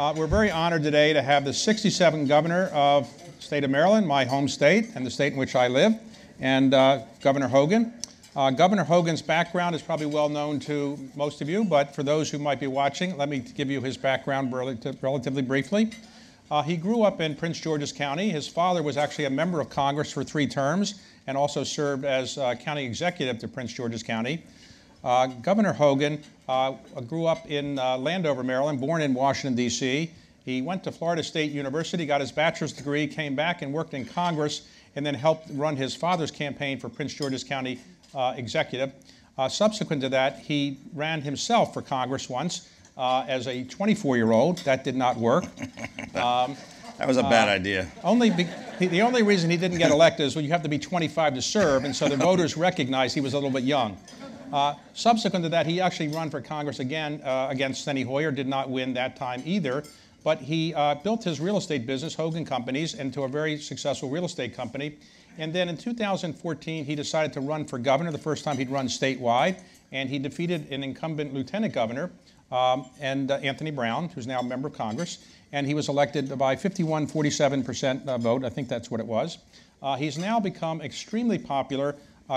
We're very honored today to have the 67th governor of the state of Maryland, my home state, and the state in which I live, and Governor Hogan. Governor Hogan's background is probably well known to most of you, but for those who might be watching, let me give you his background relatively briefly. He grew up in Prince George's County. His father was actually a member of Congress for 3 terms and also served as county executive to Prince George's County. Governor Hogan grew up in Landover, Maryland, born in Washington, D.C. He went to Florida State University, got his bachelor's degree, came back and worked in Congress, and then helped run his father's campaign for Prince George's County executive. Subsequent to that, he ran himself for Congress once as a 24-year-old. That did not work. That was a bad idea. The only reason he didn't get elected is, well, you have to be 25 to serve, and so the voters recognized he was a little bit young. Subsequent to that, he actually ran for Congress again against Steny Hoyer, did not win that time either, but he built his real estate business, Hogan Companies, into a very successful real estate company. And then in 2014, he decided to run for governor, the first time he'd run statewide, and he defeated an incumbent lieutenant governor, Anthony Brown, who's now a member of Congress, and he was elected by 51-47% vote. I think that's what it was. He's now become extremely popular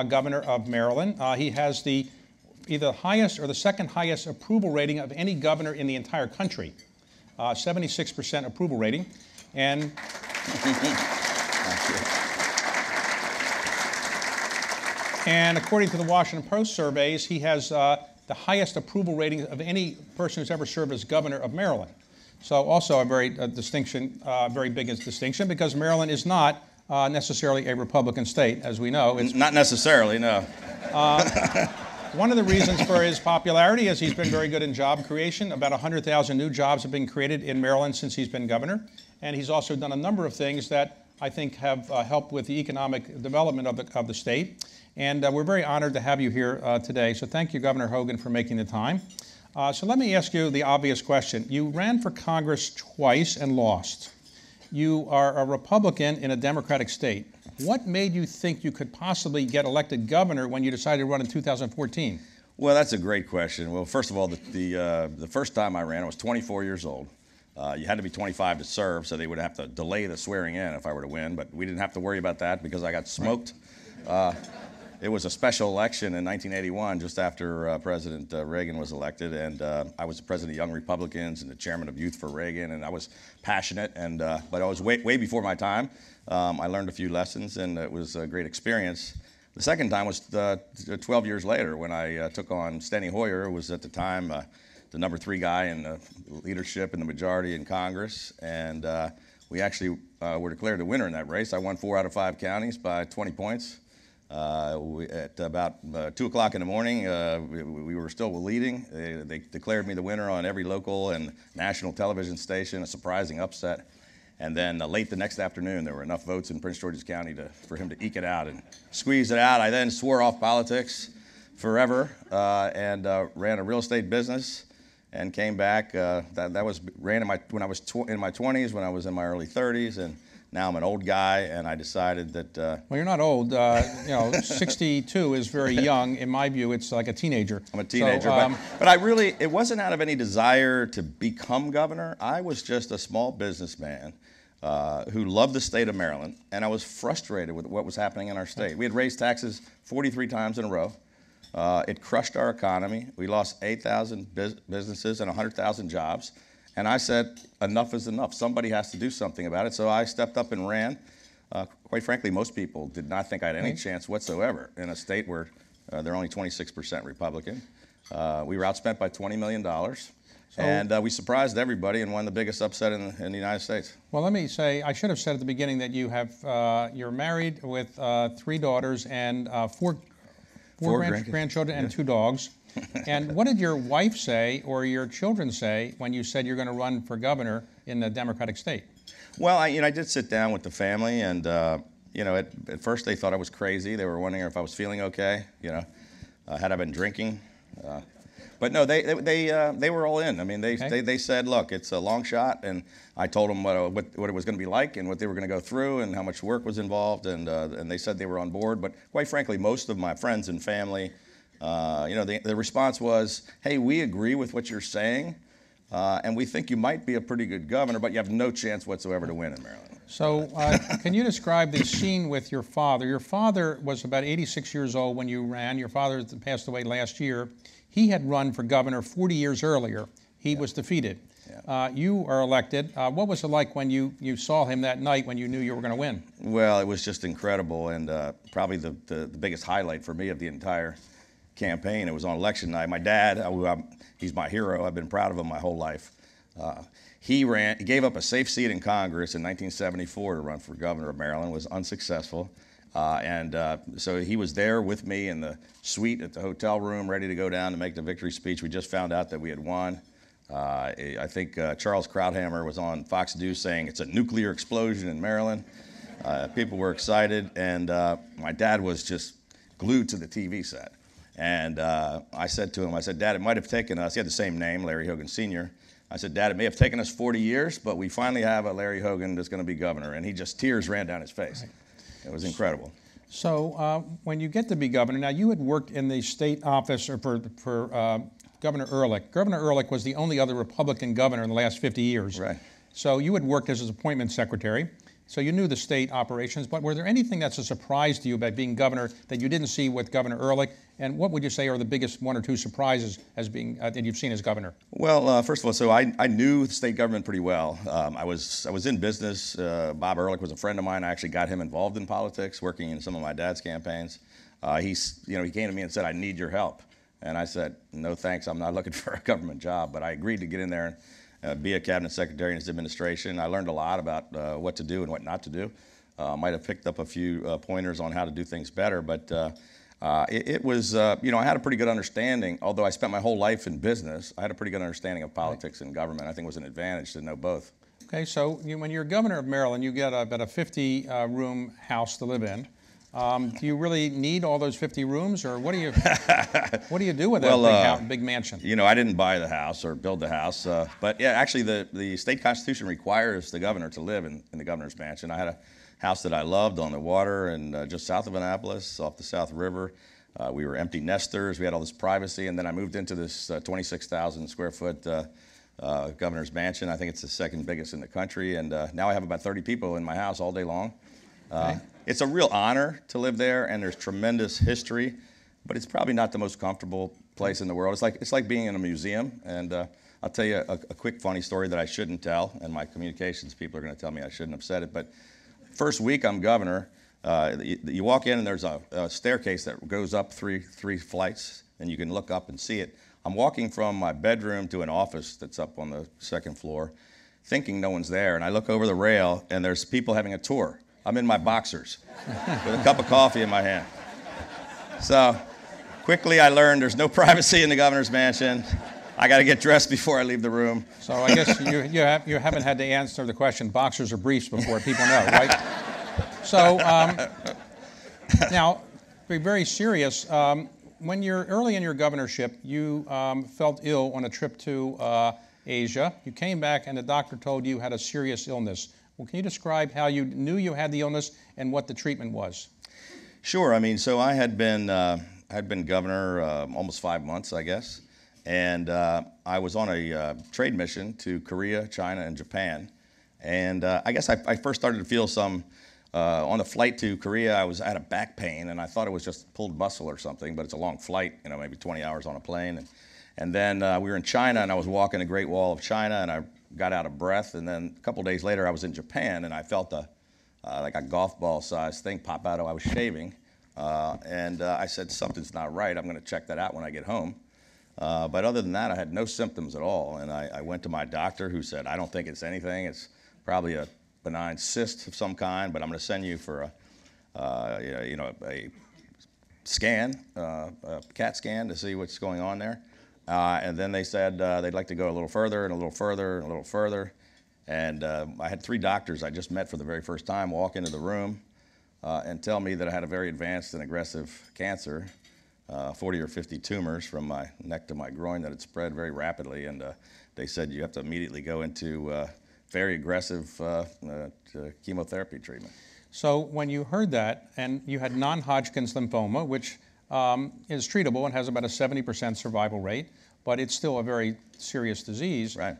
governor of Maryland. He has either the highest or the second highest approval rating of any governor in the entire country, 76% approval rating. And and according to the Washington Post surveys, he has the highest approval rating of any person who's ever served as governor of Maryland. So also a very big distinction, because Maryland is not necessarily a Republican state, as we know. It's not necessarily, no. One of the reasons for his popularity is he's been very good in job creation. About 100,000 new jobs have been created in Maryland since he's been governor. And he's also done a number of things that I think have helped with the economic development of the state. And we're very honored to have you here today. So thank you, Governor Hogan, for making the time. So let me ask you the obvious question. You ran for Congress twice and lost. You are a Republican in a Democratic state. What made you think you could possibly get elected governor when you decided to run in 2014? Well, that's a great question. Well, first of all, the first time I ran, I was 24 years old. You had to be 25 to serve, so they would have to delay the swearing in if I were to win, but we didn't have to worry about that because I got smoked. Right. It was a special election in 1981, just after President Reagan was elected, and I was the president of Young Republicans and the chairman of Youth for Reagan, and I was passionate, but I was way before my time. I learned a few lessons, and it was a great experience. The second time was 12 years later when I took on Steny Hoyer, who was at the time the number 3 guy in the leadership and the majority in Congress, and we actually were declared the winner in that race. I won 4 out of 5 counties by 20 points. At about 2 o'clock in the morning, we were still leading. They declared me the winner on every local and national television station, a surprising upset. And then late the next afternoon, there were enough votes in Prince George's County for him to eke it out and squeeze it out. I then swore off politics forever and ran a real estate business and came back. Ran when I was in my 20s, when I was in my early 30s, and now I'm an old guy, and I decided that... Well, you're not old. 62 is very young. In my view, it's like a teenager. I'm a teenager, but it wasn't out of any desire to become governor. I was just a small businessman who loved the state of Maryland, and I was frustrated with what was happening in our state. We had raised taxes 43 times in a row. It crushed our economy. We lost 8,000 businesses and 100,000 jobs. And I said, enough is enough. Somebody has to do something about it. So I stepped up and ran. Quite frankly, most people did not think I had any chance whatsoever in a state where they're only 26% Republican. We were outspent by $20 million. And we surprised everybody and won the biggest upset in the United States. Well, let me say, I should have said at the beginning that you're married with 3 daughters and four grandchildren and 2 dogs. And what did your wife say or your children say when you said you're going to run for governor in the Democratic state? Well, I did sit down with the family, and at first they thought I was crazy. They were wondering if I was feeling okay. Had I been drinking? But no, they were all in. I mean, they said, look, it's a long shot, and I told them what it was going to be like and what they were going to go through and how much work was involved, and they said they were on board. But quite frankly, most of my friends and family, the response was, hey, we agree with what you're saying. and we think you might be a pretty good governor, but you have no chance whatsoever to win in Maryland. So can you describe the scene with your father? Your father was about 86 years old when you ran. Your father passed away last year. He had run for governor 40 years earlier. He was defeated. Yeah. You are elected. What was it like when you saw him that night when you knew you were going to win? Well, it was just incredible, and probably the biggest highlight for me of the entire campaign. It was on election night. My dad, he's my hero. I've been proud of him my whole life. He gave up a safe seat in Congress in 1974 to run for governor of Maryland, was unsuccessful. So he was there with me in the suite at the hotel room, ready to go down to make the victory speech. We just found out that we had won. I think Charles Krauthammer was on Fox News saying it's a nuclear explosion in Maryland. People were excited, and my dad was just glued to the TV set. And I said to him, Dad, it might have taken us, he had the same name, Larry Hogan Sr., I said, Dad, it may have taken us 40 years, but we finally have a Larry Hogan that's going to be governor. And tears ran down his face. Right. It was incredible. So when you get to be governor, now you had worked in the state office for Governor Ehrlich. Governor Ehrlich was the only other Republican governor in the last 50 years. Right. So you had worked as his appointment secretary. So you knew the state operations, but were there anything that's a surprise to you about being governor that you didn't see with Governor Ehrlich? And what would you say are the biggest one or two surprises as being that you've seen as governor? Well, first of all, so I knew the state government pretty well. I was in business. Bob Ehrlich was a friend of mine. I actually got him involved in politics, working in some of my dad's campaigns. He came to me and said, "I need your help," and I said, "No, thanks. I'm not looking for a government job." But I agreed to get in there and be a cabinet secretary in his administration. I learned a lot about what to do and what not to do. Might have picked up a few pointers on how to do things better, but it was, I had a pretty good understanding, although I spent my whole life in business, I had a pretty good understanding of politics and government. I think it was an advantage to know both. Okay, so when you're governor of Maryland, you get about a 50-room house to live in. Do you really need all those 50 rooms, or what do you do with that big mansion? I didn't buy the house or build the house, but yeah, actually the state constitution requires the governor to live in the governor's mansion. I had a house that I loved on the water and just south of Annapolis, off the South River. We were empty nesters. We had all this privacy, and then I moved into this 26,000 square foot governor's mansion. I think it's the second biggest in the country, and now I have about 30 people in my house all day long. Okay. It's a real honor to live there, and there's tremendous history, but it's probably not the most comfortable place in the world. It's like being in a museum, and I'll tell you a quick funny story that I shouldn't tell, and my communications people are going to tell me I shouldn't have said it, but first week I'm governor, you walk in and there's a staircase that goes up three flights, and you can look up and see it. I'm walking from my bedroom to an office that's up on the second floor, thinking no one's there, and I look over the rail, and there's people having a tour. I'm in my boxers with a cup of coffee in my hand. So quickly I learned there's no privacy in the governor's mansion. I got to get dressed before I leave the room. So I guess you haven't had to answer the question, boxers or briefs, before people know, right? So now, to be very serious, when you're early in your governorship, you felt ill on a trip to Asia. You came back and the doctor told you had a serious illness. Well, can you describe how you knew you had the illness and what the treatment was? Sure. So I had been governor almost 5 months, I guess, and I was on a trade mission to Korea, China, and Japan. And I guess I first started to feel some on the flight to Korea. I had a back pain, and I thought it was just pulled muscle or something. But it's a long flight, maybe 20 hours on a plane. And then we were in China, and I was walking the Great Wall of China, and I got out of breath, and then a couple days later I was in Japan, and I felt like a golf ball sized thing pop out. I was shaving, and I said, something's not right. I'm going to check that out when I get home. But other than that, I had no symptoms at all, and I went to my doctor, who said, I don't think it's anything. It's probably a benign cyst of some kind, but I'm going to send you for a scan, a CAT scan, to see what's going on there. And then they said they'd like to go a little further and a little further and a little further. And I had 3 doctors I just met for the very first time walk into the room and tell me that I had a very advanced and aggressive cancer, 40 or 50 tumors from my neck to my groin that had spread very rapidly. And they said you have to immediately go into very aggressive chemotherapy treatment. So when you heard that, and you had non-Hodgkin's lymphoma, which is treatable and has about a 70% survival rate, but it's still a very serious disease. Right.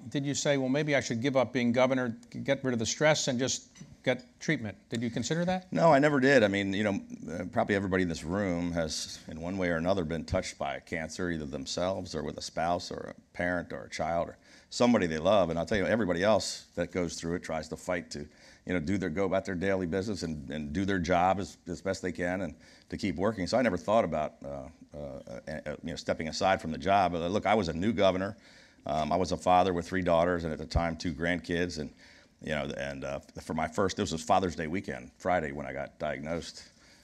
Did you say, well, maybe I should give up being governor, get rid of the stress, and just get treatment? Did you consider that? No, I never did. I mean, you know, probably everybody in this room has, in one way or another, been touched by cancer, either themselves or with a spouse or a parent or a child or somebody they love. And I'll tell you, everybody else that goes through it tries to fight to, you know, go about their daily business and do their job as best they can and to keep working. So I never thought about, you know, stepping aside from the job. But look, I was a new governor. I was a father with 3 daughters and at the time 2 grandkids. And, you know, and for my first, this was Father's Day weekend, Friday, when I got diagnosed.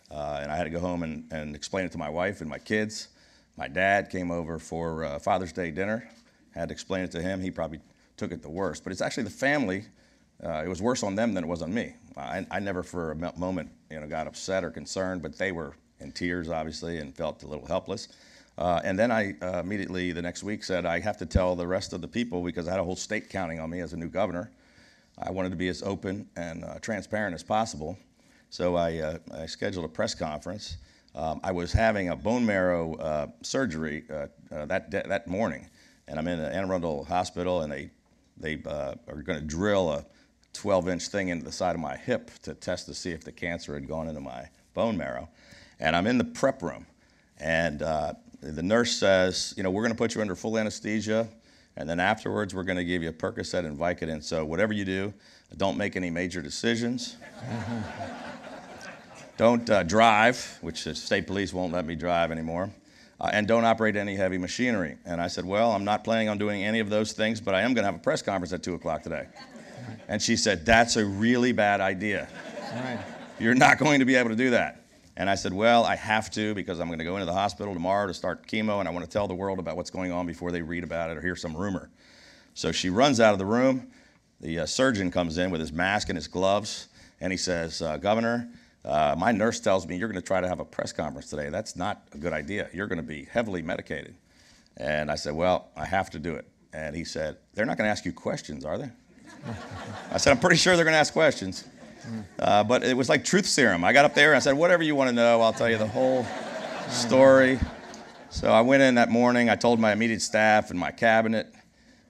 And I had to go home and explain it to my wife and my kids. My dad came over for Father's Day dinner. Had to explain it to him. He probably took it the worst. But it's actually the family. It was worse on them than it was on me. I never for a moment, you know, got upset or concerned, but they were in tears, obviously, and felt a little helpless. And then I immediately the next week said, I have to tell the rest of the people, because I had a whole state counting on me as a new governor. I wanted to be as open and transparent as possible. So I scheduled a press conference. I was having a bone marrow surgery that morning, and I'm in the Anne Arundel Hospital, and they are going to drill a 12-inch thing into the side of my hip to test to see if the cancer had gone into my bone marrow. And I'm in the prep room, and the nurse says, you know, we're going to put you under full anesthesia, and then afterwards we're going to give you a Percocet and Vicodin. So whatever you do, don't make any major decisions. Don't drive, which the state police won't let me drive anymore. And don't operate any heavy machinery. And I said, well, I'm not planning on doing any of those things, but I am going to have a press conference at 2 o'clock today. And she said, that's a really bad idea. Right. You're not going to be able to do that. And I said, well, I have to, because I'm going to go into the hospital tomorrow to start chemo, and I want to tell the world about what's going on before they read about it or hear some rumor. So she runs out of the room. The surgeon comes in with his mask and his gloves, and he says, Governor, my nurse tells me you're going to try to have a press conference today. That's not a good idea. You're going to be heavily medicated. And I said, well, I have to do it. And he said, they're not going to ask you questions, are they? I said, I'm pretty sure they're going to ask questions. But it was like truth serum. I got up there and I said, whatever you want to know, I'll tell you the whole story. So I went in that morning. I told my immediate staff and my cabinet,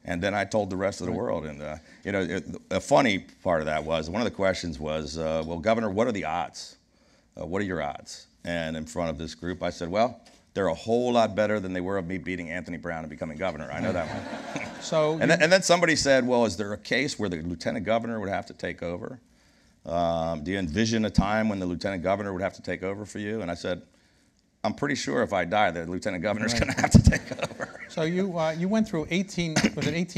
and then I told the rest of the world. And, you know, a funny part of that was, one of the questions was, well, Governor, what are the odds? What are your odds? And in front of this group, I said, well, they're a whole lot better than they were of me beating Anthony Brown and becoming governor. I know that one. So and then somebody said, well, is there a case where the lieutenant governor would have to take over? Do you envision a time when the lieutenant governor would have to take over for you? And I said, I'm pretty sure if I die, the lieutenant governor's going to have to take over. So you went through 18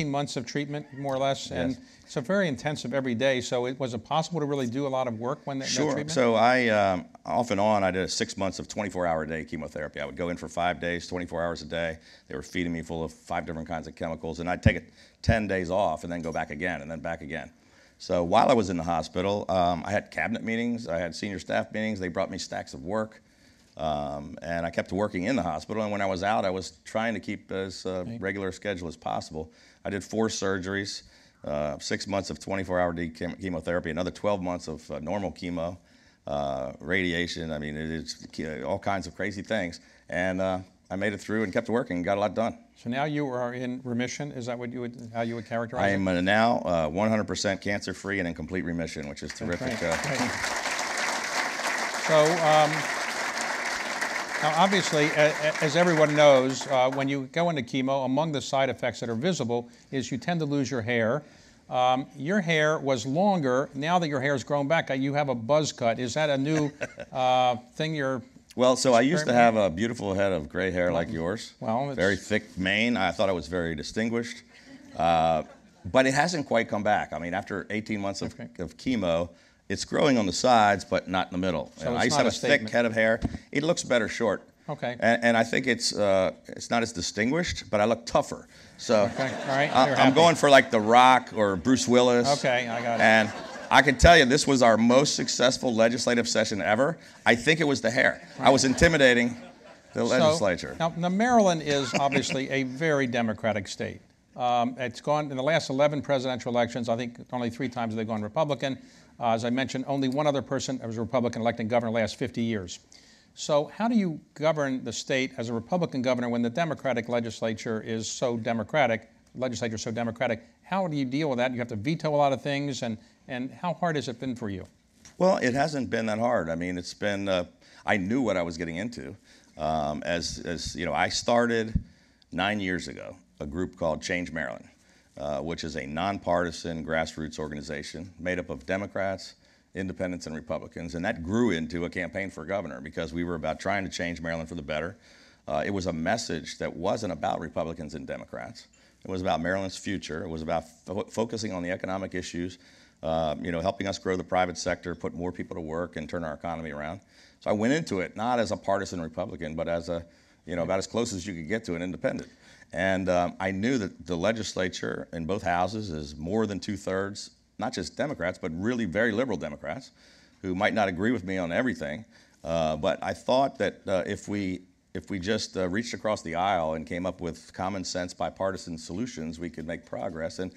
months of treatment, more or less, and Yes. it's a very intensive every day. So was it possible to really do a lot of work when that Sure. treatment? So I, off and on, I did 6 months of 24-hour-a-day chemotherapy. I would go in for 5 days, 24 hours a day. They were feeding me full of 5 different kinds of chemicals, and I'd take it 10 days off and then go back again and then back again. So while I was in the hospital, I had cabinet meetings, I had senior staff meetings. They brought me stacks of work. And I kept working in the hospital, and when I was out, I was trying to keep as regular a schedule as possible. I did 4 surgeries, 6 months of 24-hour chemotherapy, another 12 months of normal chemo, radiation. I mean, it's all kinds of crazy things. And I made it through and kept working and got a lot done. So now you are in remission. Is that what how you would characterize I it? am now 100% cancer-free and in complete remission, which is terrific. Great. So now, obviously, as everyone knows, when you go into chemo, among the side effects that are visible is you tend to lose your hair. Your hair was longer. Now that your hair has grown back, you have a buzz cut. Is that a new thing you're... Well, so I used to have a beautiful head of gray hair like yours. Well, it's... Very thick mane. I thought I was very distinguished. But it hasn't quite come back. I mean, after 18 months of chemo, it's growing on the sides, but not in the middle. So I used to have a thick head of hair. It looks better short. Okay. And I think it's not as distinguished, but I look tougher. So okay. All right. I'm going for like The Rock or Bruce Willis. Okay, I got it. And I can tell you, this was our most successful legislative session ever. I think it was the hair. Right. I was intimidating the legislature. Now, Maryland is obviously a very Democratic state. It's gone, in the last 11 presidential elections, I think only 3 times they've gone Republican. As I mentioned, only one other person was a Republican elected governor the last 50 years. So how do you govern the state as a Republican governor when the Democratic legislature is so Democratic, How do you deal with that? You have to veto a lot of things, and how hard has it been for you? Well, it hasn't been that hard. I mean, it's been, I knew what I was getting into. As you know, I started 9 years ago a group called Change Maryland, which is a nonpartisan grassroots organization made up of Democrats, Independents, and Republicans, and that grew into a campaign for governor because we were about trying to change Maryland for the better. It was a message that wasn't about Republicans and Democrats. It was about Maryland's future. It was about focusing on the economic issues, helping us grow the private sector, put more people to work, and turn our economy around. So I went into it not as a partisan Republican, but as about as close as you could get to an independent. And I knew that the legislature in both houses is more than 2/3, not just Democrats, but really very liberal Democrats who might not agree with me on everything. But I thought that if we just reached across the aisle and came up with common sense bipartisan solutions, we could make progress. And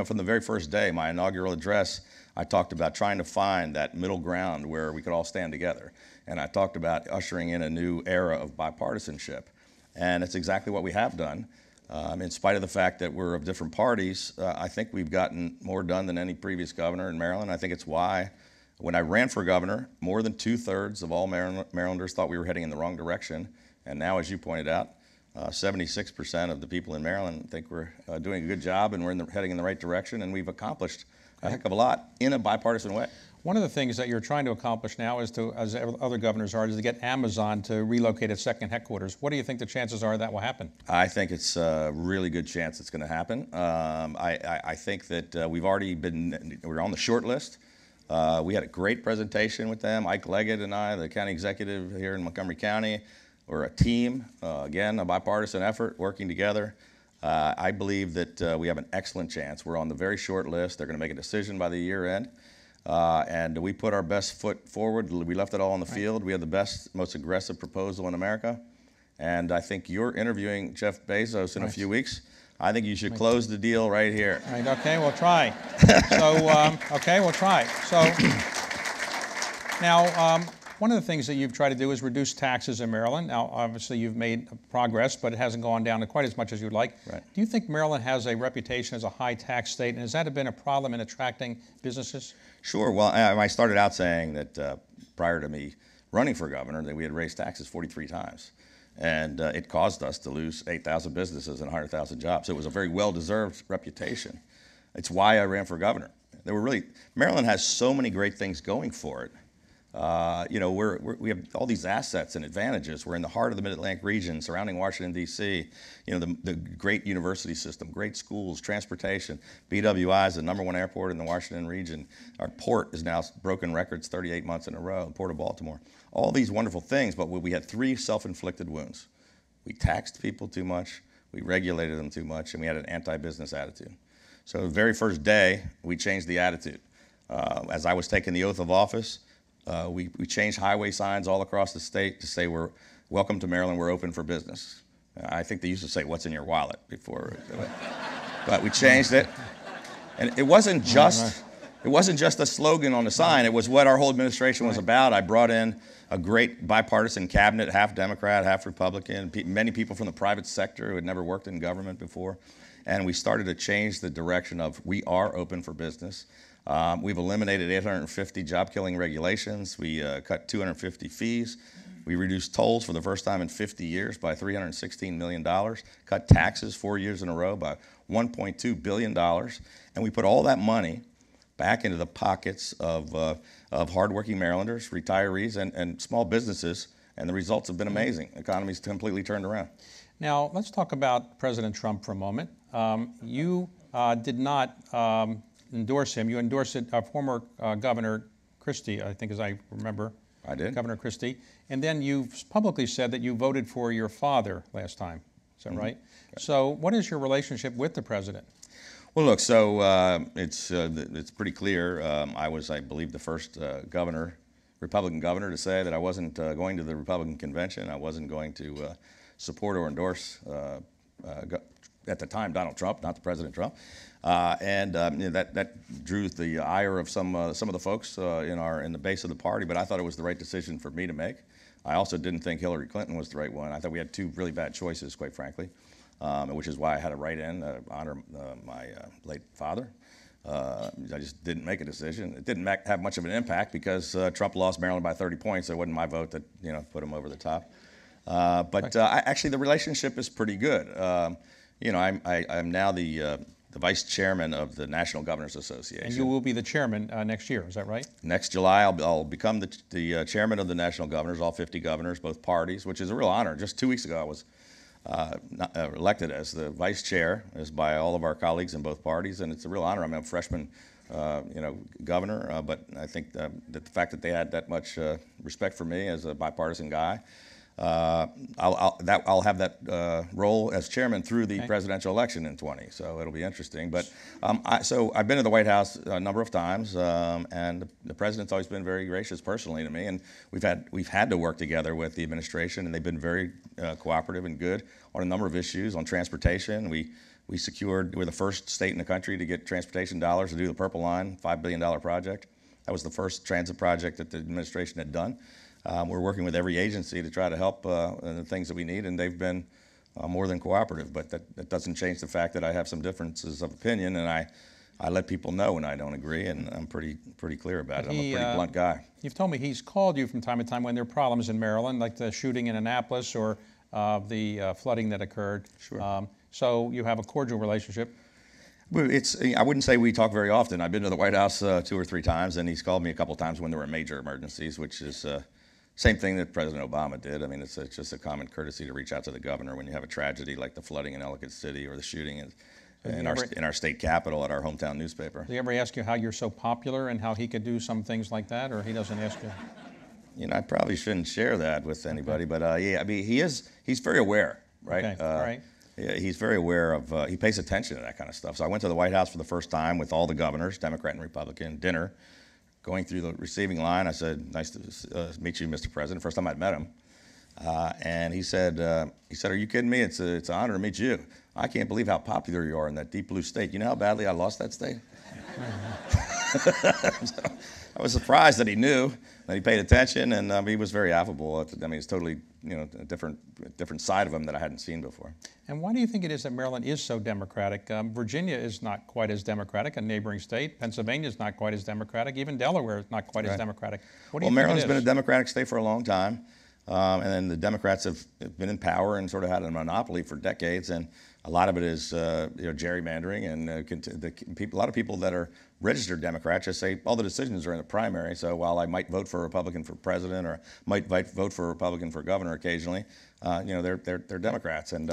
from the very first day, my inaugural address, I talked about trying to find that middle ground where we could all stand together. And I talked about ushering in a new era of bipartisanship. And it's exactly what we have done. In spite of the fact that we're of different parties, I think we've gotten more done than any previous governor in Maryland. I think it's why when I ran for governor, more than 2/3 of all Marylanders thought we were heading in the wrong direction. And now, as you pointed out, 76% of the people in Maryland think we're doing a good job and we're heading in the right direction, and we've accomplished a heck of a lot in a bipartisan way. One of the things that you're trying to accomplish now is to, as other governors are, is to get Amazon to relocate its second headquarters. What do you think the chances are that will happen? I think it's a really good chance it's going to happen. I think that we're on the short list. We had a great presentation with them. Ike Leggett and I, the county executive here in Montgomery County, we're a team, again, a bipartisan effort working together. I believe that we have an excellent chance. We're on the very short list. They're going to make a decision by the year end. And we put our best foot forward. We left it all on the field. We had the best, most aggressive proposal in America. And I think you're interviewing Jeff Bezos in a few weeks. I think you should close the deal right here. Right, okay, we'll try. We'll try. So now, one of the things that you've tried to do is reduce taxes in Maryland. Now, obviously, you've made progress, but it hasn't gone down to quite as much as you'd like. Right. Do you think Maryland has a reputation as a high tax state, and has that been a problem in attracting businesses? Sure. Well, I started out saying that prior to me running for governor, that we had raised taxes 43 times. And it caused us to lose 8,000 businesses and 100,000 jobs. So it was a very well-deserved reputation. It's why I ran for governor. Maryland has so many great things going for it. We have all these assets and advantages. We're in the heart of the Mid-Atlantic region, surrounding Washington, D.C. The great university system, great schools, transportation. BWI is the #1 airport in the Washington region. Our port is now broken records 38 months in a row, the Port of Baltimore. All these wonderful things, but we had 3 self-inflicted wounds. We taxed people too much, we regulated them too much, and we had an anti-business attitude. So the very first day, we changed the attitude. As I was taking the oath of office, we changed highway signs all across the state to say we're welcome to Maryland, we're open for business. I think they used to say, what's in your wallet before, but we changed it. And it wasn't just a slogan on the sign, it was what our whole administration was about. I brought in a great bipartisan cabinet, half Democrat, half Republican, many people from the private sector who had never worked in government before. And we started to change the direction of we are open for business. We've eliminated 850 job-killing regulations. We cut 250 fees. We reduced tolls for the first time in 50 years by $316 million, cut taxes 4 years in a row by $1.2 billion, and we put all that money back into the pockets of hardworking Marylanders, retirees, and small businesses, and the results have been amazing. The economy's completely turned around. Now, let's talk about President Trump for a moment. You did not endorse him. You endorsed former Governor Christie, I think, as I remember. I did. Governor Christie. And then you publicly said that you voted for your father last time. Is that right? Okay. So what is your relationship with the president? Well, look, so it's pretty clear. I was, I believe, the first Republican governor to say that I wasn't going to the Republican convention. I wasn't going to support or endorse, at the time, Donald Trump, not the President Trump. That drew the ire of some of the folks in the base of the party, but I thought it was the right decision for me to make. I also didn't think Hillary Clinton was the right one. I thought we had two really bad choices, quite frankly, which is why I had to write in honor my late father. I just didn't make a decision. It didn't have much of an impact because Trump lost Maryland by 30 points. So it wasn't my vote that put him over the top. Actually, the relationship is pretty good. I'm now the vice chairman of the National Governors Association. And you will be the chairman next year, is that right? Next July, I'll become the chairman of the National Governors, all 50 governors, both parties, which is a real honor. Just 2 weeks ago, I was elected as the vice chair, as by all of our colleagues in both parties, and it's a real honor. I'm a freshman, governor, but I think that the fact that they had that much respect for me as a bipartisan guy, I'll have that role as chairman through the presidential election in 20. So it'll be interesting. But so I've been to the White House a number of times, and the president's always been very gracious personally to me. And we've had to work together with the administration, and they've been very cooperative and good on a number of issues. On transportation, we're the first state in the country to get transportation dollars to do the Purple Line, $5 billion project. That was the first transit project that the administration had done. We're working with every agency to try to help in the things that we need, and they've been more than cooperative. But that doesn't change the fact that I have some differences of opinion, and I let people know when I don't agree, and I'm pretty clear about it. I'm a pretty blunt guy. You've told me he's called you from time to time when there are problems in Maryland, like the shooting in Annapolis or the flooding that occurred. Sure. So you have a cordial relationship. I wouldn't say we talk very often. I've been to the White House 2 or 3 times, and he's called me a couple times when there were major emergencies, which is same thing that President Obama did. I mean, it's just a common courtesy to reach out to the governor when you have a tragedy like the flooding in Ellicott City or the shooting in our state capitol at our hometown newspaper. Did he ever ask you how you're so popular and how he could do some things like that, or he doesn't ask you? I probably shouldn't share that with anybody, but yeah, I mean, he's very aware, right? Okay. All right. Yeah, he's very aware of, he pays attention to that kind of stuff. So I went to the White House for the first time with all the governors, Democrat and Republican, dinner. Going through the receiving line, I said, "Nice to meet you, Mr. President." First time I'd met him, and he said, "Are you kidding me? It's an honor to meet you. I can't believe how popular you are in that deep blue state. You know how badly I lost that state." So I was surprised that he knew, that he paid attention, and he was very affable. I mean, it's totally a different side of him that I hadn't seen before. And why do you think it is that Maryland is so Democratic? Virginia is not quite as Democratic, a neighboring state. Pennsylvania is not quite as Democratic. Even Delaware is not quite as Democratic. What do you think Maryland's it is? been a Democratic state for a long time, and then the Democrats have been in power and sort of had a monopoly for decades, and a lot of it is gerrymandering, and a lot of people that are registered Democrats just say all the decisions are in the primary. So while I might vote for a Republican for president or might vote for a Republican for governor occasionally, they're Democrats. And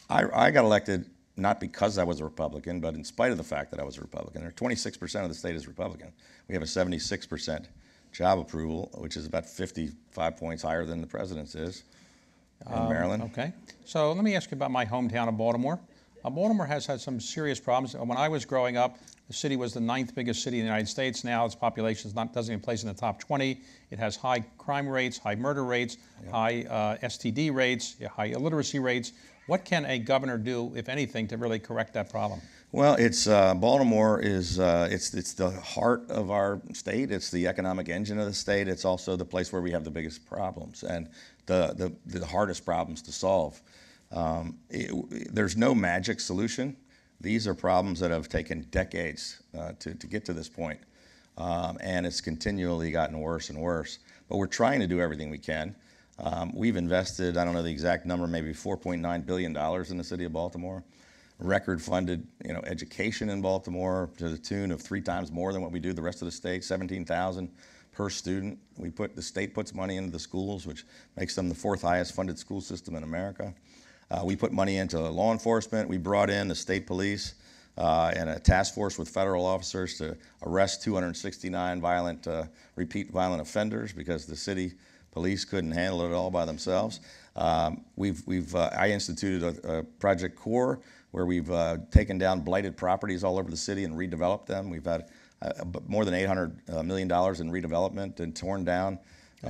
I got elected not because I was a Republican, but in spite of the fact that I was a Republican. 26% of the state is Republican. We have a 76% job approval, which is about 55 points higher than the president's is in Maryland. Okay. So let me ask you about my hometown of Baltimore. Baltimore has had some serious problems. When I was growing up, the city was the 9th biggest city in the United States. Now its population doesn't even place in the top 20. It has high crime rates, high murder rates, high STD rates, high illiteracy rates. What can a governor do, if anything, to really correct that problem? Well, Baltimore is it's the heart of our state. It's the economic engine of the state. It's also the place where we have the biggest problems and the hardest problems to solve. There's no magic solution. These are problems that have taken decades to get to this point, and it's continually gotten worse and worse. But we're trying to do everything we can. We've invested, I don't know the exact number, maybe $4.9 billion in the city of Baltimore. Record-funded, education in Baltimore to the tune of 3 times more than what we do the rest of the state, $17,000 per student. The state puts money into the schools, which makes them the 4th highest funded school system in America. We put money into law enforcement. We brought in the state police and a task force with federal officers to arrest 269 repeat violent offenders because the city police couldn't handle it all by themselves. I instituted a Project Core where we've taken down blighted properties all over the city and redeveloped them. We've had more than $800 million in redevelopment and torn down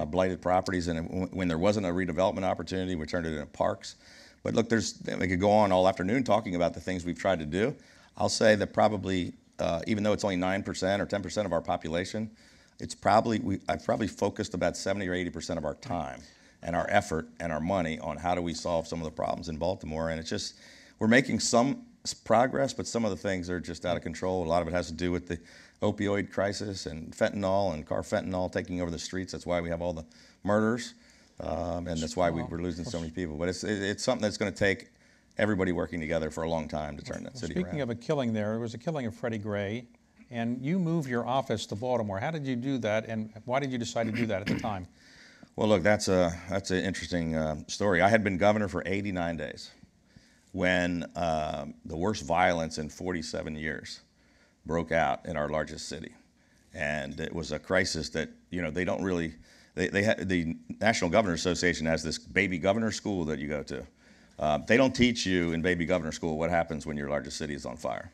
blighted properties. And when there wasn't a redevelopment opportunity, we turned it into parks. But look, we could go on all afternoon talking about the things we've tried to do. I'll say that probably, even though it's only 9% or 10% of our population, I've probably focused about 70 or 80% of our time and our effort and our money on how do we solve some of the problems in Baltimore. And it's just, we're making some progress, but some of the things are just out of control. A lot of it has to do with the opioid crisis and fentanyl and carfentanil taking over the streets. That's why we have all the murders, and that's why we're losing so many people. But it's something that's going to take everybody working together for a long time to turn that city around. Speaking of a killing there was a killing of Freddie Gray, and you moved your office to Baltimore. How did you do that, and why did you decide to do that at the time? Well, look, that's an interesting story. I had been governor for 89 days when the worst violence in 47 years broke out in our largest city. And it was a crisis that, they don't really, the National Governor Association has this baby governor school that you go to. They don't teach you in baby governor school what happens when your largest city is on fire.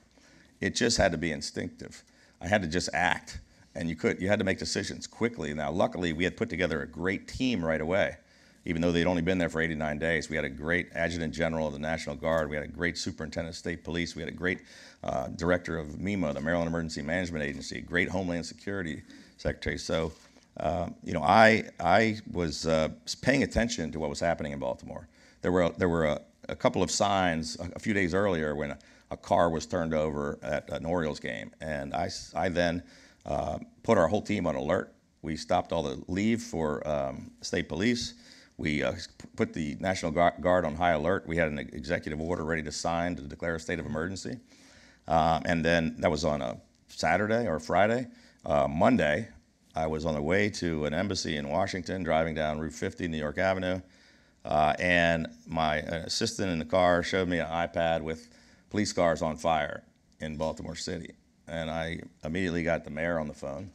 It just had to be instinctive. I had to just act, and you had to make decisions quickly. Now, luckily, we had put together a great team right away. Even though they'd only been there for 89 days, we had a great adjutant general of the National Guard. We had a great superintendent of state police. We had a great director of MEMA, the Maryland Emergency Management Agency, great Homeland Security secretary. So, I was paying attention to what was happening in Baltimore. There were a couple of signs a few days earlier when a car was turned over at an Orioles game, and I then put our whole team on alert. We stopped all the leave for state police. We put the National Guard on high alert. We had an executive order ready to sign to declare a state of emergency. And then that was on a Saturday or Friday. Monday, I was on the way to an embassy in Washington, driving down Route 50, New York Avenue. And my assistant in the car showed me an iPad with police cars on fire in Baltimore City. And I immediately got the mayor on the phone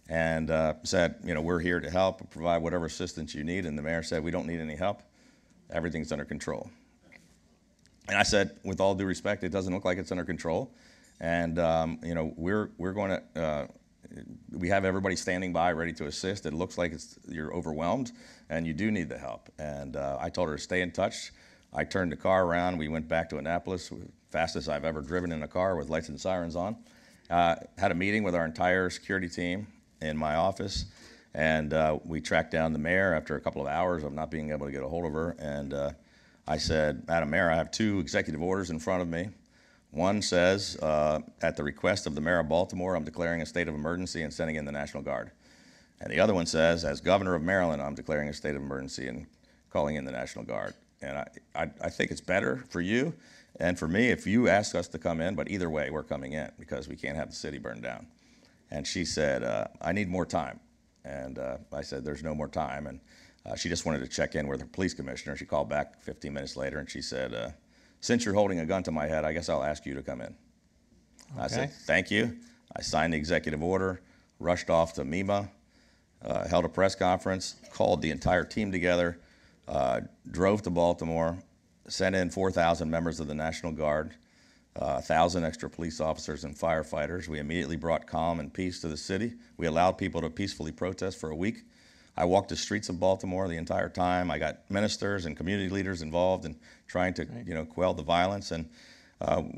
and said, we're here to help, provide whatever assistance you need. And the mayor said, we don't need any help. Everything's under control. And I said, with all due respect, it doesn't look like it's under control. And, we're going to, we have everybody standing by ready to assist. It looks like you're overwhelmed and you do need the help. And I told her to stay in touch. I turned the car around. We went back to Annapolis, fastest I've ever driven in a car with lights and sirens on. Had a meeting with our entire security team in my office, and we tracked down the mayor after a couple of hours of not being able to get a hold of her. And I said, Madam Mayor, I have two executive orders in front of me. One says, at the request of the mayor of Baltimore, I'm declaring a state of emergency and sending in the National Guard. And the other one says, as governor of Maryland, I'm declaring a state of emergency and calling in the National Guard. And I think it's better for you and for me if you ask us to come in, but either way, we're coming in because we can't have the city burned down. And she said, I need more time. And I said, there's no more time. And she just wanted to check in with her police commissioner. She called back 15 minutes later, and she said, since you're holding a gun to my head, I guess I'll ask you to come in. Okay. I said, thank you. I signed the executive order, rushed off to MEMA, held a press conference, called the entire team together, drove to Baltimore, sent in 4,000 members of the National Guard, 1,000 extra police officers and firefighters. We immediately brought calm and peace to the city. We allowed people to peacefully protest for a week. I walked the streets of Baltimore the entire time. I got ministers and community leaders involved in trying to, quell the violence. And,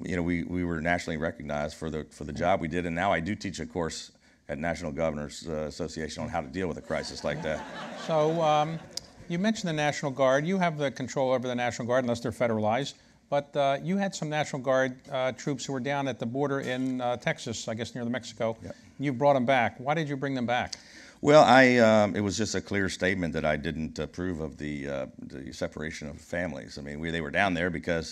we were nationally recognized for the job we did. And now I do teach a course at National Governors Association on how to deal with a crisis like that. So you mentioned the National Guard. You have the control over the National Guard unless they're federalized. But you had some National Guard troops who were down at the border in Texas, I guess near the Mexico. Yep. You brought them back. Why did you bring them back? Well, it was just a clear statement that I didn't approve of the separation of families. I mean, they were down there because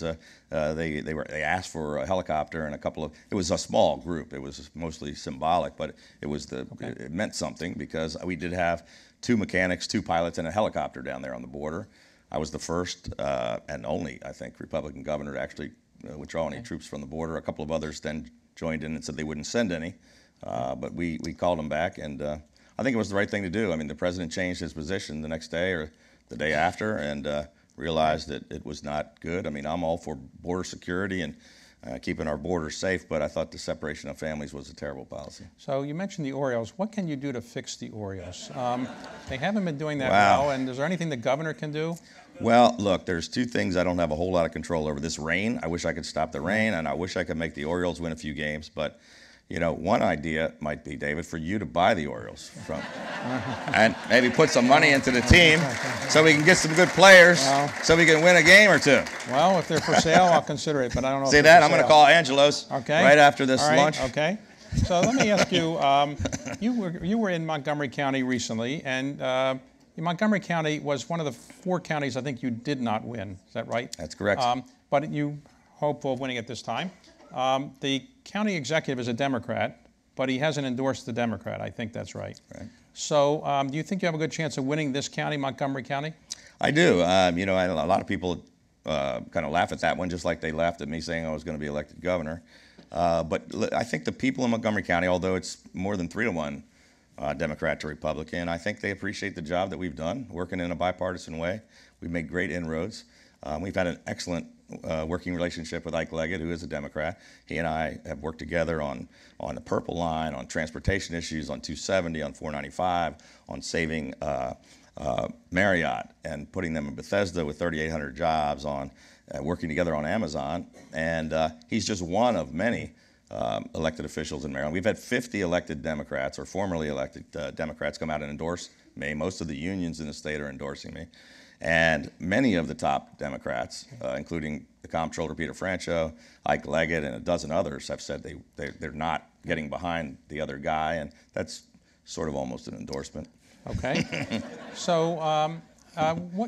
they asked for a helicopter and a couple of. It was a small group. It was mostly symbolic, but it meant something because we did have 2 mechanics, 2 pilots, and a helicopter down there on the border. I was the first and only, I think, Republican governor to actually withdraw any troops from the border. A couple of others then joined in and said they wouldn't send any, but we called them back, and I think it was the right thing to do. I mean, the president changed his position the next day or the day after and realized that it was not good. I mean, I'm all for border security and keeping our borders safe, but I thought the separation of families was a terrible policy. So you mentioned the Orioles. What can you do to fix the Orioles? They haven't been doing that well, and is there anything the governor can do? Well, look, there's 2 things I don't have a whole lot of control over. This rain, I wish I could stop the rain, and I wish I could make the Orioles win a few games, but one idea might be, David, for you to buy the Orioles from, and maybe put some money into the team so we can get some good players, so we can win a game or two. Well, if they're for sale, I'll consider it, but I don't know. See that? I'm going to call Angelo's right after this lunch. Okay. So let me ask you, you were in Montgomery County recently, and Montgomery County was one of the 4 counties I think you did not win. Is that right? That's correct. But you hopeful of winning it this time. The county executive is a Democrat, but he hasn't endorsed the Democrat. I think that's right. Right. So do you think you have a good chance of winning this county, Montgomery County? I do. A lot of people kind of laugh at that one, just like they laughed at me saying I was going to be elected governor. But I think the people in Montgomery County, although it's more than 3-to-1 Democrat to Republican, I think they appreciate the job that we've done, working in a bipartisan way. We've made great inroads. We've had an excellent working relationship with Ike Leggett, who is a Democrat. He and I have worked together on the Purple Line, on transportation issues, on 270, on 495, on saving Marriott and putting them in Bethesda with 3,800 jobs, on working together on Amazon. And he's just one of many elected officials in Maryland. We've had 50 elected Democrats, or formerly elected Democrats, come out and endorse me. Most of the unions in the state are endorsing me. And many of the top Democrats, including the comptroller Peter Francho, Ike Leggett, and a dozen others, have said they're not getting behind the other guy, and that's sort of almost an endorsement. Okay. So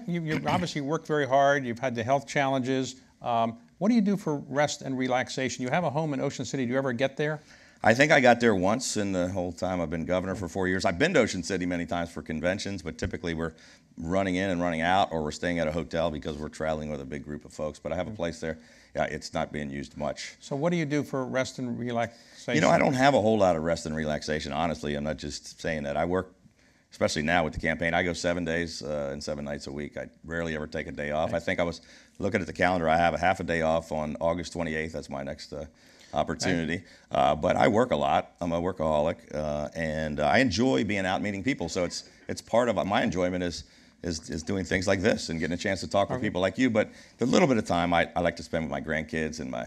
you obviously worked very hard. You've had the health challenges. What do you do for rest and relaxation? You have a home in Ocean City. Do you ever get there? I think I got there once in the whole time I've been governor for 4 years. I've been to Ocean City many times for conventions, but typically we're running in and running out, or we're staying at a hotel because we're traveling with a big group of folks. But I have a place there. Yeah, it's not being used much. So what do you do for rest and relaxation? I don't have a whole lot of rest and relaxation, honestly. I'm not just saying that. I work, especially now with the campaign, I go 7 days and 7 nights a week. I rarely ever take a day off. I think I was looking at the calendar. I have a half a day off on August 28th. That's my next opportunity. But I work a lot. I'm a workaholic, and I enjoy being out meeting people. So it's part of my enjoyment is doing things like this and getting a chance to talk with people like you. But the little bit of time I like to spend with my grandkids and my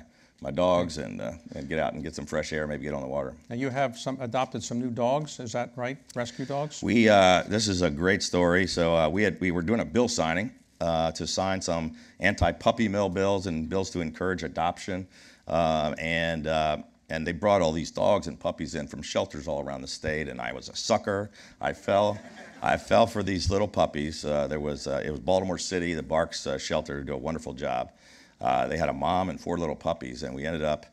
dogs and get out and get some fresh air, maybe get on the water. Now you have adopted some new dogs, is that right? Rescue dogs? This is a great story. So we were doing a bill signing to sign some anti-puppy mill bills and bills to encourage adoption. And they brought all these dogs and puppies in from shelters all around the state, and I was a sucker. I fell for these little puppies. It was Baltimore City, the Barks shelter, did a wonderful job. They had a mom and 4 little puppies, and we ended up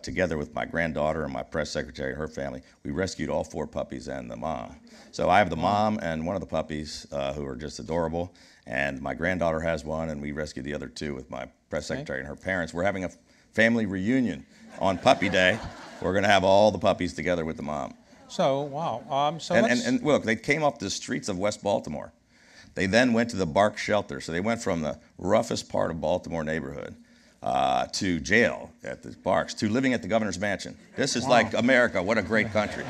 together with my granddaughter and my press secretary and her family. We rescued all 4 puppies and the mom. So I have the mom and one of the puppies who are just adorable, and my granddaughter has one, and we rescued the other 2 with my press secretary and her parents. We're having a family reunion on Puppy Day. We're going to have all the puppies together with the mom. So, wow. And look, they came off the streets of West Baltimore. They then went to the Bark shelter. So they went from the roughest part of Baltimore neighborhood to jail at the Barks to living at the governor's mansion. This is like America. What a great country.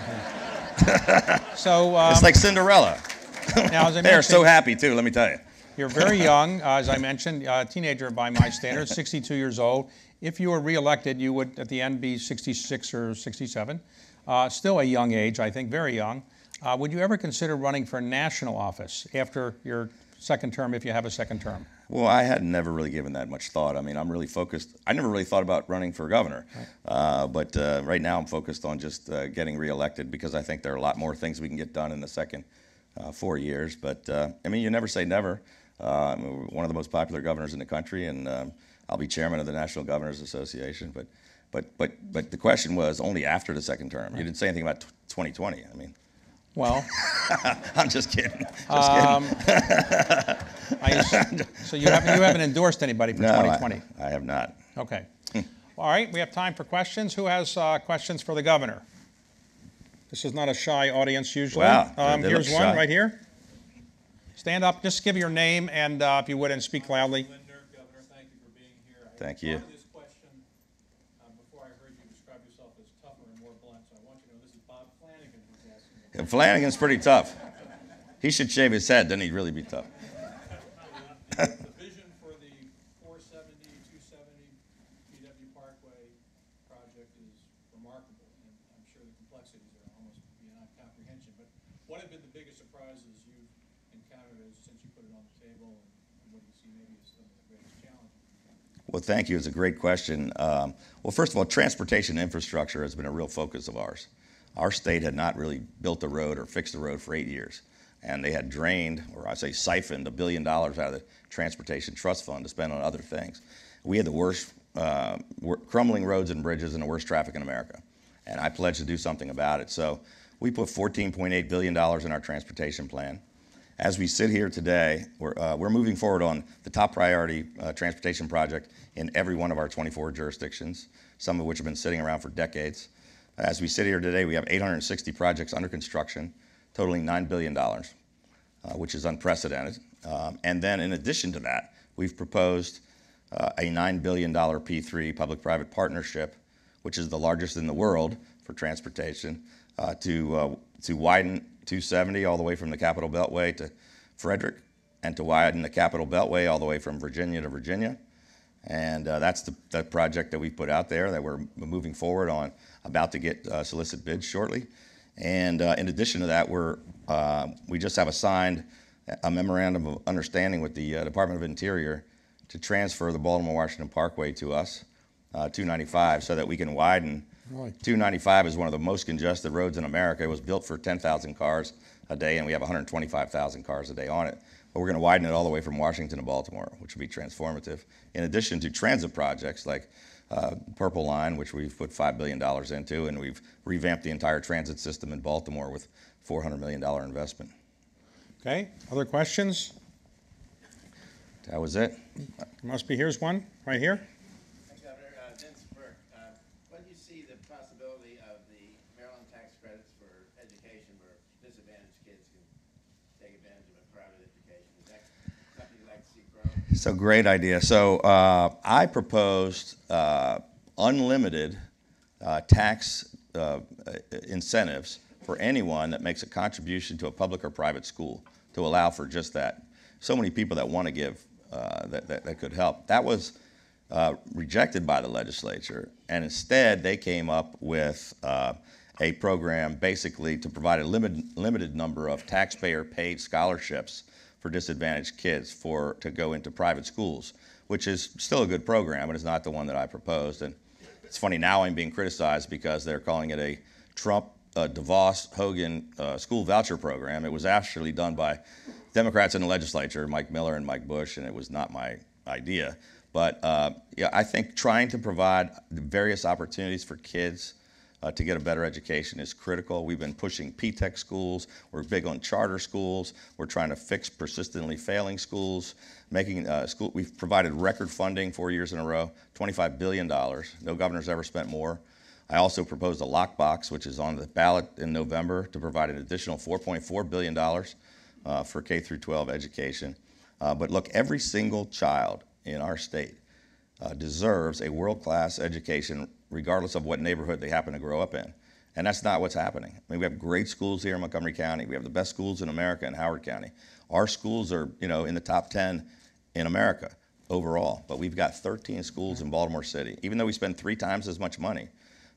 It's like Cinderella. Now, as I They're so happy, too, let me tell you. You're very young, as I mentioned, a teenager by my standards, 62 years old. If you were reelected, you would at the end be 66 or 67. Still a young age, I think, very young. Would you ever consider running for national office after your second term, if you have a second term? Well, I had never really given that much thought. I mean, I'm really focused. I never really thought about running for governor. Right. But right now I'm focused on just getting reelected because I think there are a lot more things we can get done in the second 4 years. But, I mean, you never say never. We're one of the most popular governors in the country, and I'll be chairman of the National Governors Association. But the question was only after the second term. Right. You didn't say anything about 2020. I mean. Well, I'm just kidding. So you haven't endorsed anybody for 2020? I have not. Okay. All right, we have time for questions. Who has questions for the governor? This is not a shy audience usually. Wow. Here's one right here. Stand up, just give your name and, if you would, and speak loudly. Governor, thank you for being here. Thank you. This question, before I heard you describe yourself as tougher and more blunt, so I want you to know this is Bob Flanagan who's asking. Flanagan's pretty tough. He should shave his head, then he'd really be tough. The vision for the 470, 270 BW Parkway project is remarkable, and I'm sure biggest surprises you've encountered since you put it on the table, and what do you see maybe as some of the greatest challenges? Well, thank you. It's a great question. Well, first of all, transportation infrastructure has been a real focus of ours. Our state had not really built a road or fixed a road for 8 years. And they had drained, or I say siphoned, $1 billion out of the Transportation Trust Fund to spend on other things. We had the worst crumbling roads and bridges and the worst traffic in America. And I pledged to do something about it. So we put $14.8 billion in our transportation plan. As we sit here today, we're moving forward on the top priority transportation project in every one of our 24 jurisdictions, some of which have been sitting around for decades. As we sit here today, we have 860 projects under construction, totaling $9 billion, which is unprecedented. And then in addition to that, we've proposed a $9 billion P3 public-private partnership, which is the largest in the world for transportation, to widen 270 all the way from the Capitol Beltway to Frederick, and to widen the Capitol Beltway all the way from Virginia to Virginia. And that's the project that we put out there that we're moving forward on, about to get solicit bids shortly. And in addition to that, we just have signed a memorandum of understanding with the Department of Interior to transfer the Baltimore-Washington Parkway to us, 295, so that we can widen. Right. 295 is one of the most congested roads in America. It was built for 10,000 cars a day, and we have 125,000 cars a day on it. But we're going to widen it all the way from Washington to Baltimore, which will be transformative, in addition to transit projects like Purple Line, which we've put $5 billion into, and we've revamped the entire transit system in Baltimore with $400 million investment. Okay, other questions? That was it. Must be, here's one, right here. Governor, Vince Burke, what do you see the possibility of the Maryland tax credits for education where disadvantaged kids can take advantage of a private education? Is that something you'd like to see grow? So great idea. So I proposed unlimited tax incentives for anyone that makes a contribution to a public or private school, to allow for just that. So many people that want to give that could help. That was rejected by the legislature, and instead they came up with a program basically to provide a limited number of taxpayer-paid scholarships for disadvantaged kids to go into private schools, which is still a good program, but it's not the one that I proposed. And it's funny, now I'm being criticized because they're calling it a Trump, DeVos, Hogan school voucher program. It was actually done by Democrats in the legislature, Mike Miller and Mike Bush, and it was not my idea. But yeah, I think trying to provide various opportunities for kids to get a better education is critical. We've been pushing P-TECH schools. We're big on charter schools. We're trying to fix persistently failing schools. We've provided record funding 4 years in a row, $25 billion. No governor's ever spent more. I also proposed a lockbox, which is on the ballot in November, to provide an additional $4.4 billion for K through 12 education. But look, every single child in our state deserves a world-class education, regardless of what neighborhood they happen to grow up in. And that's not what's happening. I mean, we have great schools here in Montgomery County. We have the best schools in America in Howard County. Our schools are, in the top 10 in America overall. But we've got 13 schools in Baltimore City. Even though we spend 3 times as much money,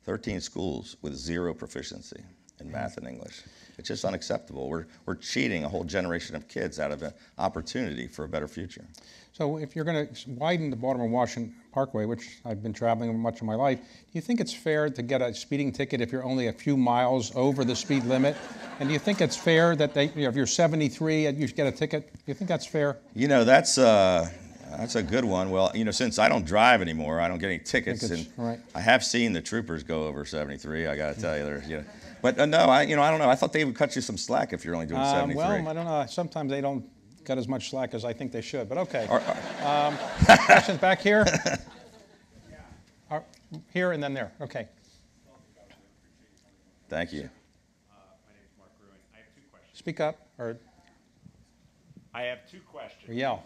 13 schools with 0 proficiency in math and English. It's just unacceptable. We're cheating a whole generation of kids out of an opportunity for a better future. So if you're going to widen the Baltimore-Washington Parkway, which I've been traveling much of my life, do you think it's fair to get a speeding ticket if you're only a few miles over the speed limit? And do you think it's fair that if you're 73 and you get a ticket, do you think that's fair? That's a good one. Well, since I don't drive anymore, I don't get any tickets, and right. I have seen the troopers go over 73. I got to tell you, But no, I don't know. I thought they would cut you some slack if you're only doing 73. Well, I don't know. Sometimes they don't got as much slack as I think they should, but okay. Questions back here? Here and then there. Okay. Thank you. My name is Mark Ruin. I have 2 questions. Speak up or I have 2 questions. or yell.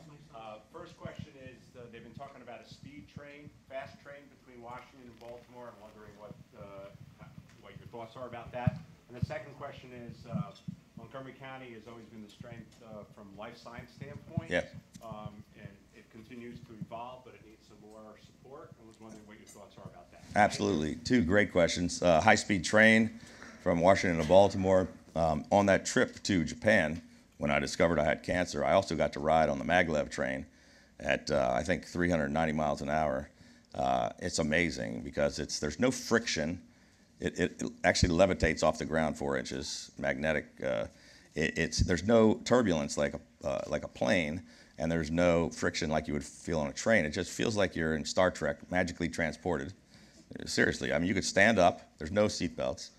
First question is, they've been talking about a speed train, fast train between Washington and Baltimore. I'm wondering what your thoughts are about that. And the second question is, Montgomery County has always been the strength from life science standpoint. Yes. And it continues to evolve, but it needs some more support. I was wondering what your thoughts are about that. Absolutely. 2 great questions. High-speed train from Washington to Baltimore. On that trip to Japan, when I discovered I had cancer, I also got to ride on the maglev train at, I think, 390 miles an hour. It's amazing because there's no friction. It actually levitates off the ground 4 inches, magnetic. There's no turbulence like a plane, and there's no friction like you would feel on a train. It just feels like you're in Star Trek, magically transported. Seriously, I mean, you could stand up. There's no seat belts.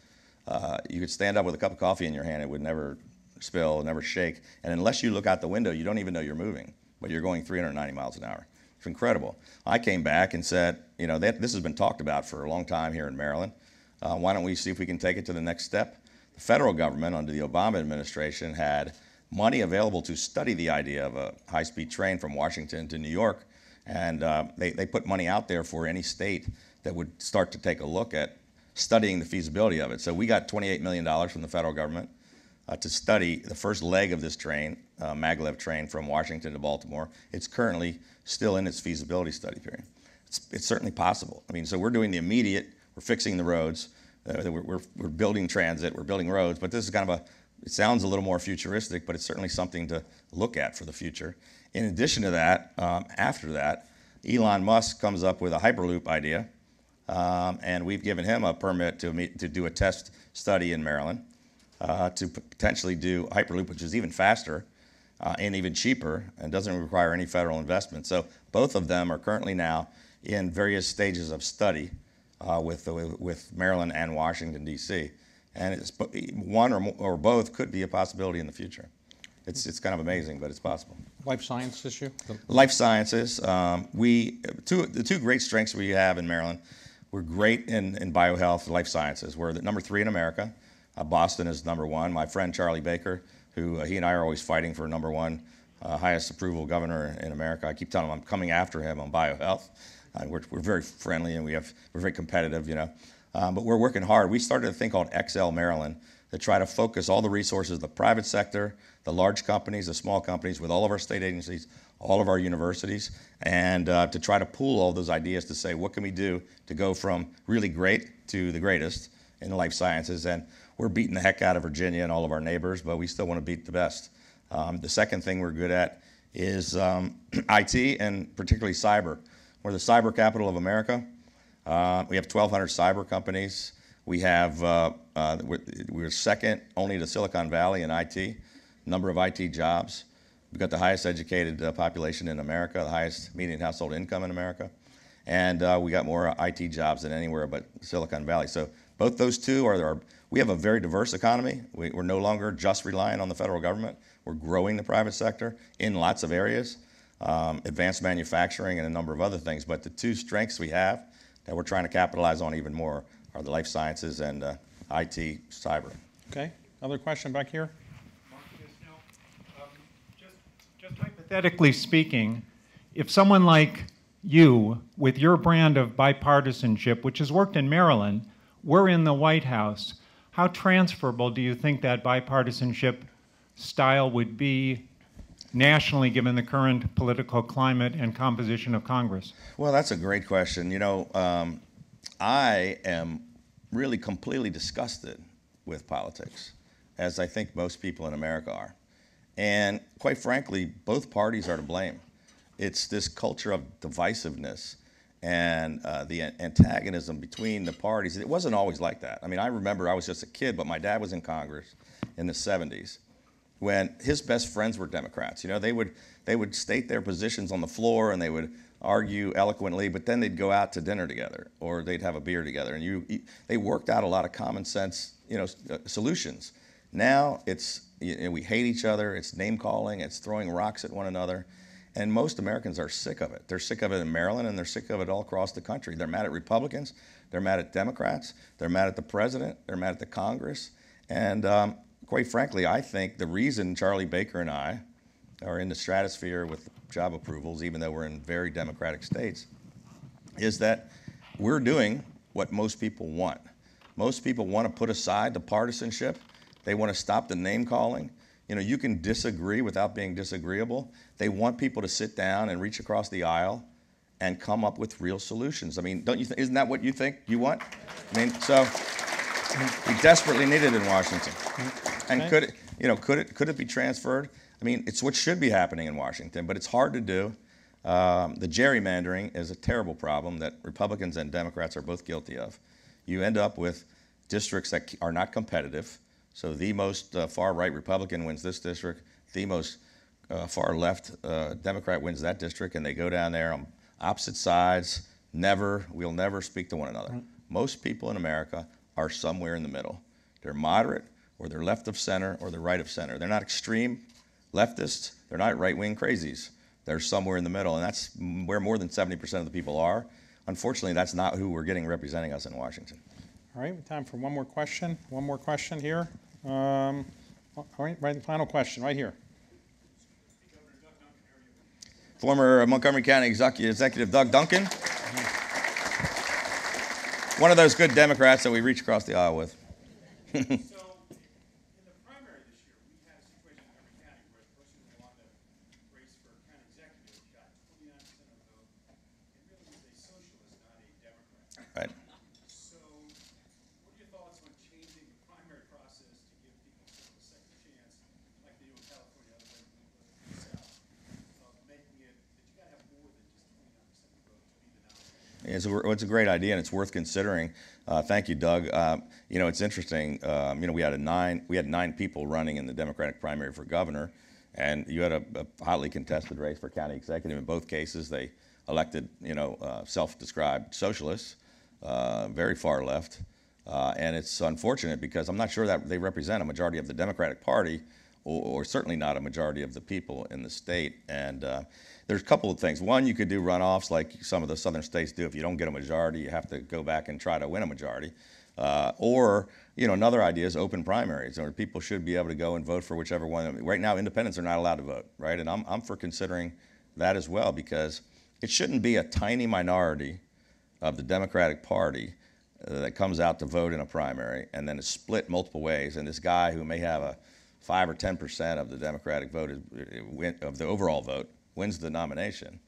You could stand up with a cup of coffee in your hand. It would never spill, never shake. And unless you look out the window, you don't even know you're moving, but you're going 390 miles an hour. It's incredible. I came back and said, you know, this has been talked about for a long time here in Maryland. Why don't we see if we can take it to the next step? The federal government, under the Obama administration, had money available to study the idea of a high-speed train from Washington to New York, and they put money out there for any state that would start to take a look at studying the feasibility of it. So we got $28 million from the federal government to study the first leg of this train, maglev train from Washington to Baltimore. It's currently still in its feasibility study period. It's certainly possible. I mean, so we're doing the immediate, we're fixing the roads, we're building transit, we're building roads, but this is kind of it sounds a little more futuristic, but it's certainly something to look at for the future. In addition to that, after that, Elon Musk comes up with a Hyperloop idea, and we've given him a permit to do a test study in Maryland to potentially do Hyperloop, which is even faster and even cheaper and doesn't require any federal investment. So both of them are currently now in various stages of study with Maryland and Washington, D.C. And one or both could be a possibility in the future. It's kind of amazing, but it's possible. Life science issue? Life sciences. The two great strengths we have in Maryland, we're great in biohealth, life sciences. We're the #3 in America. Boston is #1. My friend Charlie Baker, who he and I are always fighting for #1 highest approval governor in America. I keep telling him I'm coming after him on biohealth. We're very friendly and we're very competitive, you know. But we're working hard. We started a thing called XL Maryland to try to focus all the resources of the private sector, the large companies, the small companies, with all of our state agencies, all of our universities, and to try to pool all those ideas to say, what can we do to go from really great to the greatest in the life sciences? And we're beating the heck out of Virginia and all of our neighbors, but we still want to beat the best. The second thing we're good at is IT and particularly cyber. We're the cyber capital of America. We have 1,200 cyber companies. We have, we're second only to Silicon Valley in IT, number of IT jobs. We've got the highest educated population in America, the highest median household income in America. And we got more IT jobs than anywhere but Silicon Valley. So both those two we have a very diverse economy. We're no longer just relying on the federal government. We're growing the private sector in lots of areas, advanced manufacturing and a number of other things. But the two strengths we have that we're trying to capitalize on even more are the life sciences and IT, cyber. Okay, another question back here? Just hypothetically speaking, if someone like you, with your brand of bipartisanship, which has worked in Maryland, were in the White House, how transferable do you think that bipartisanship style would be nationally, given the current political climate and composition of Congress? Well, that's a great question. You know, I am really completely disgusted with politics, as I think most people in America are. And quite frankly, both parties are to blame. It's this culture of divisiveness and the antagonism between the parties. It wasn't always like that. I mean, I remember I was just a kid, but my dad was in Congress in the 70s when his best friends were Democrats. You know, they would state their positions on the floor and they would argue eloquently, but then they'd go out to dinner together or they'd have a beer together, and they worked out a lot of common sense, solutions. Now we hate each other. It's name calling. It's throwing rocks at one another. And most Americans are sick of it. They're sick of it in Maryland, and they're sick of it all across the country. They're mad at Republicans. They're mad at Democrats. They're mad at the president. They're mad at the Congress. And quite frankly, I think the reason Charlie Baker and I are in the stratosphere with job approvals, even though we're in very democratic states, is that we're doing what most people want. Most people want to put aside the partisanship. They want to stop the name calling. You can disagree without being disagreeable. They want people to sit down and reach across the aisle and come up with real solutions. I mean, isn't that what you think you want? I mean, so we desperately need it in Washington. And Okay. could it, could it be transferred? I mean, it's what should be happening in Washington, but it's hard to do. The gerrymandering is a terrible problem that Republicans and Democrats are both guilty of. You end up with districts that are not competitive. So the most far-right Republican wins this district. The most far-left Democrat wins that district, and they go down there on opposite sides. We'll never speak to one another. Right. Most people in America are somewhere in the middle. They're moderate, or they're left of center, or they're right of center. They're not extreme leftists. They're not right-wing crazies. They're somewhere in the middle, and that's where more than 70% of the people are. Unfortunately, that's not who we're getting representing us in Washington. All right, time for one more question. One more question here. All right, final question right here. Former Montgomery County Executive Doug Duncan. One of those good Democrats that we reach across the aisle with. So, in the primary this year, we had a situation in Montgomery County where the person who won the race for county executive got 29% of the vote and really was a socialist, not a Democrat. Right. So, what are your thoughts on changing the primary process to give people sort of a second chance, like they do in California, other than in the South, of making it that you got to have more than just 29% of the vote to be the nominee? It's a great idea, and it's worth considering. Thank you, Doug. It's interesting. We had 9 people running in the Democratic primary for governor, and you had a hotly contested race for county executive. In both cases, they elected, self-described socialists, very far left, and it's unfortunate because I'm not sure that they represent a majority of the Democratic Party, or certainly not a majority of the people in the state. And there's a couple of things. One, you could do runoffs like some of the southern states do. If you don't get a majority, you have to go back and try to win a majority. Or another idea is open primaries, where people should be able to go and vote for whichever one. Right now, independents are not allowed to vote, right? And I'm for considering that as well, because it shouldn't be a tiny minority of the Democratic Party that comes out to vote in a primary and then is split multiple ways. And this guy who may have a 5 or 10% of the Democratic vote, of the overall vote, wins the nomination.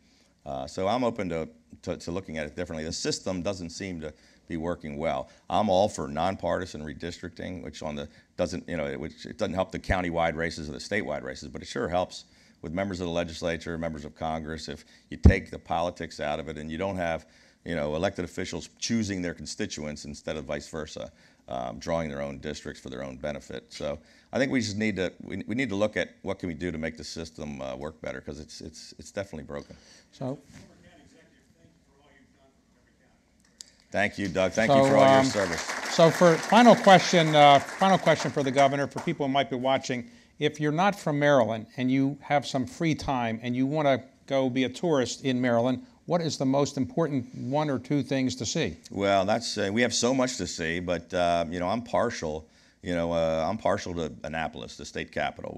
So I'm open to looking at it differently. The system doesn't seem to be working well. I'm all for nonpartisan redistricting, which it doesn't help the county-wide races or the statewide races, but it sure helps with members of the legislature, members of Congress, if you take the politics out of it and you don't have elected officials choosing their constituents instead of vice versa, drawing their own districts for their own benefit. So I think we just need to look at what can we do to make the system work better, because it's definitely broken. So, thank you, Doug. Thank you for all your service. So for final question for the governor, for people who might be watching, if you're not from Maryland and you have some free time and you want to go be a tourist in Maryland, what is the most important 1 or 2 things to see? Well, we have so much to see, but I'm partial. I'm partial to Annapolis, the state capital.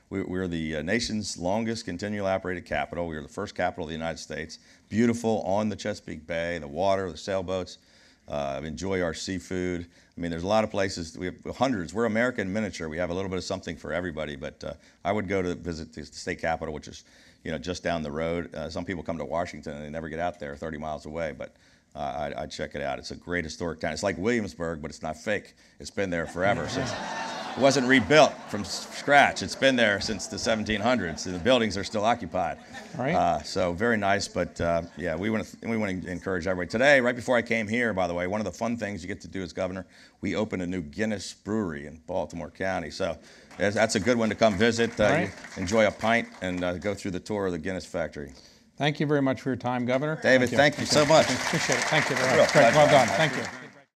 We're the nation's longest continually operated capital. We are the first capital of the United States. Beautiful on the Chesapeake Bay, the water, the sailboats. Enjoy our seafood. I mean, there's a lot of places. We have hundreds. We're America in miniature. We have a little bit of something for everybody. But I would go to visit the state capital, which is just down the road. Some people come to Washington and they never get out there, 30 miles away. But I'd check it out. It's a great historic town. It's like Williamsburg, but it's not fake. It's been there forever. It wasn't rebuilt from scratch. It's been there since the 1700s. The buildings are still occupied. All right. So very nice, but we want to encourage everybody. Today, right before I came here, by the way, one of the fun things you get to do as governor, we opened a new Guinness brewery in Baltimore County. So that's a good one to come visit. Right. Enjoy a pint and go through the tour of the Guinness factory. Thank you very much for your time, Governor. David, thank you so much. Appreciate it. Thank you very much. Great. Well done. Thank you.